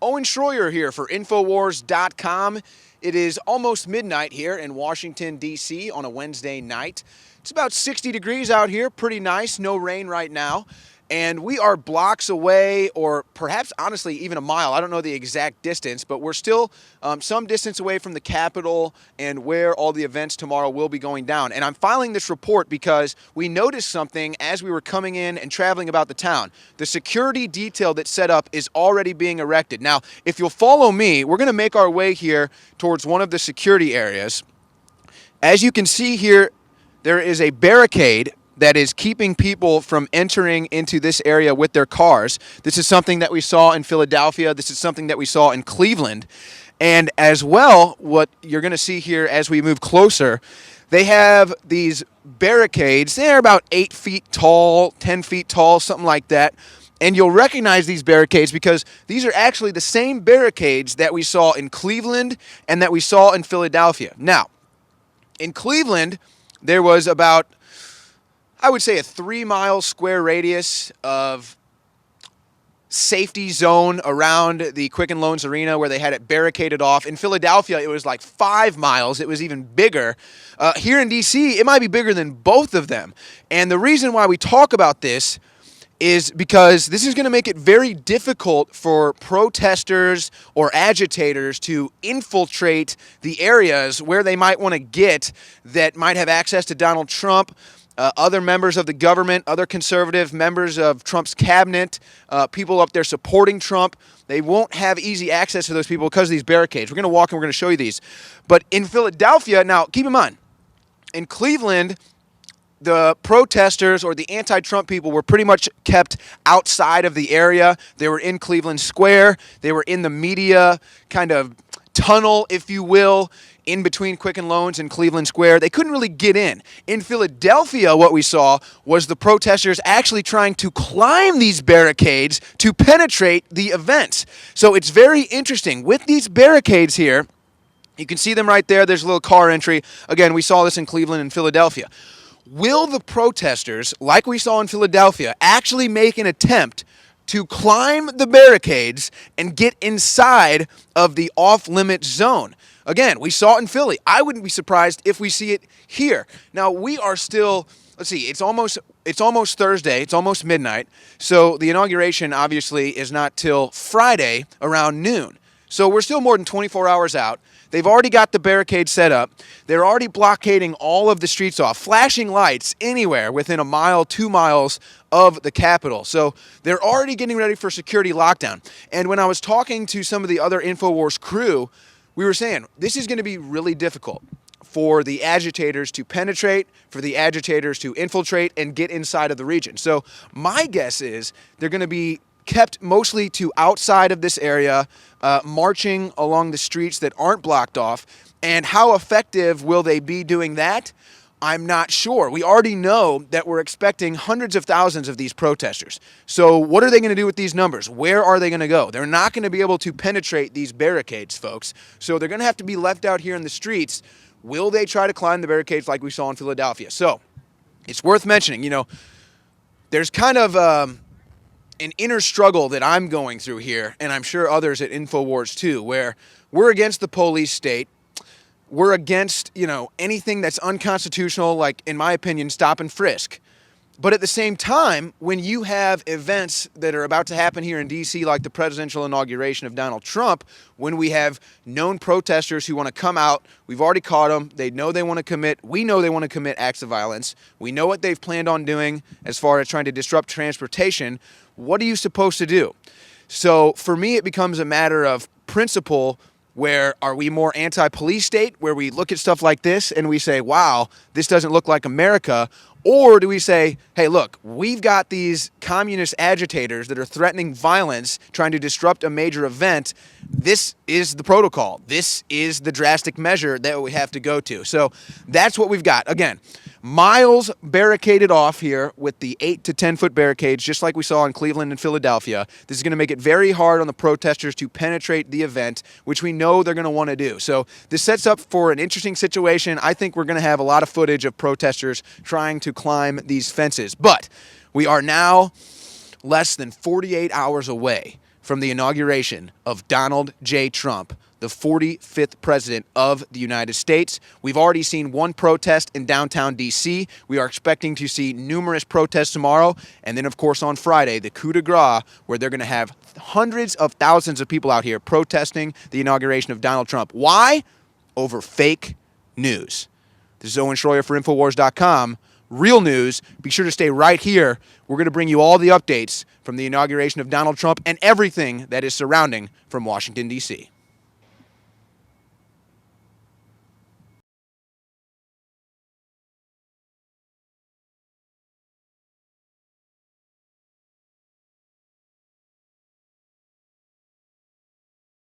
Owen Shroyer here for Infowars.com. It is almost midnight here in Washington, D.C. on a Wednesday night. It's about 60 degrees out here, pretty nice, no rain right now. And we are blocks away, or perhaps honestly even a mile. I don't know the exact distance, but we're still some distance away from the Capitol and where all the events tomorrow will be going down. And I'm filing this report because we noticed something as we were coming in and traveling about the town. The security detail that's set up is already being erected. Now, if you'll follow me, we're going to make our way here towards one of the security areas. As you can see here, there is a barricade that is keeping people from entering into this area with their cars. This is something that we saw in Philadelphia. This is something that we saw in Cleveland. And as well, what you're going to see here as we move closer, they have these barricades. They're about 8 feet tall, 10 feet tall, something like that. And you'll recognize these barricades because these are actually the same barricades that we saw in Cleveland and that we saw in Philadelphia. Now, in Cleveland, there was about, I would say, a 3-mile square radius of safety zone around the Quicken Loans Arena where they had it barricaded off. In Philadelphia, it was like 5 miles. It was even bigger. Here in D.C., it might be bigger than both of them. And the reason why we talk about this is because this is going to make it very difficult for protesters or agitators to infiltrate the areas where they might want to get that might have access to Donald Trump, other members of the government, other conservative members of Trump's cabinet, people up there supporting Trump. They won't have easy access to those people because of these barricades. We're going to walk and we're going to show you these. But in Philadelphia, now keep in mind, in Cleveland, the protesters or the anti-Trump people were pretty much kept outside of the area. They were in Cleveland Square. They were in the media kind of tunnel, if you will, in between Quicken Loans and Cleveland Square. They couldn't really get in. In Philadelphia, what we saw was the protesters actually trying to climb these barricades to penetrate the events. So it's very interesting. With these barricades here, you can see them right there. There's a little car entry. Again, we saw this in Cleveland and Philadelphia. Will the protesters, like we saw in Philadelphia, actually make an attempt to climb the barricades and get inside of the off-limits zone? Again, we saw it in Philly. I wouldn't be surprised if we see it here. Now, we are still, let's see, it's almost Thursday. It's almost midnight. So the inauguration, obviously, is not till Friday around noon. So we're still more than 24 hours out. They've already got the barricade set up. They're already blockading all of the streets off, flashing lights anywhere within a mile, 2 miles of the Capitol. So they're already getting ready for security lockdown. And when I was talking to some of the other InfoWars crew, we were saying this is going to be really difficult for the agitators to penetrate, for the agitators to infiltrate and get inside of the region. So my guess is they're going to be kept mostly to outside of this area, marching along the streets that aren't blocked off. And how effective will they be doing that? I'm not sure. We already know that we're expecting hundreds of thousands of these protesters. So what are they going to do with these numbers? Where are they going to go? They're not going to be able to penetrate these barricades, folks. So they're going to have to be left out here in the streets. Will they try to climb the barricades like we saw in Philadelphia? So it's worth mentioning, there's kind of an inner struggle that I'm going through here, and I'm sure others at InfoWars too, where we're against the police state. We're against, anything that's unconstitutional, like, in my opinion, stop and frisk. But at the same time, when you have events that are about to happen here in D.C., like the presidential inauguration of Donald Trump, when we have known protesters who want to come out, we've already caught them, we know they want to commit acts of violence, we know what they've planned on doing as far as trying to disrupt transportation, what are you supposed to do? So for me, it becomes a matter of principle. Where are we more anti-police state, where we look at stuff like this and we say, wow, this doesn't look like America? Or do we say, hey, look, we've got these communist agitators that are threatening violence, trying to disrupt a major event. This is the protocol. This is the drastic measure that we have to go to. So that's what we've got. Again, miles barricaded off here with the 8 to 10 foot barricades, just like we saw in Cleveland and Philadelphia. This is going to make it very hard on the protesters to penetrate the event, which we know they're going to want to do. So this sets up for an interesting situation. I think we're going to have a lot of footage of protesters trying to climb these fences. But we are now less than 48 hours away from the inauguration of Donald J. Trump, the 45th president of the United States. We've already seen one protest in downtown D.C. We are expecting to see numerous protests tomorrow. And then, of course, on Friday, the coup de grace, where they're going to have hundreds of thousands of people out here protesting the inauguration of Donald Trump. Why? Over fake news. This is Owen Shroyer for Infowars.com. Real news. Be sure to stay right here. We're going to bring you all the updates from the inauguration of Donald Trump and everything that is surrounding from Washington, D.C.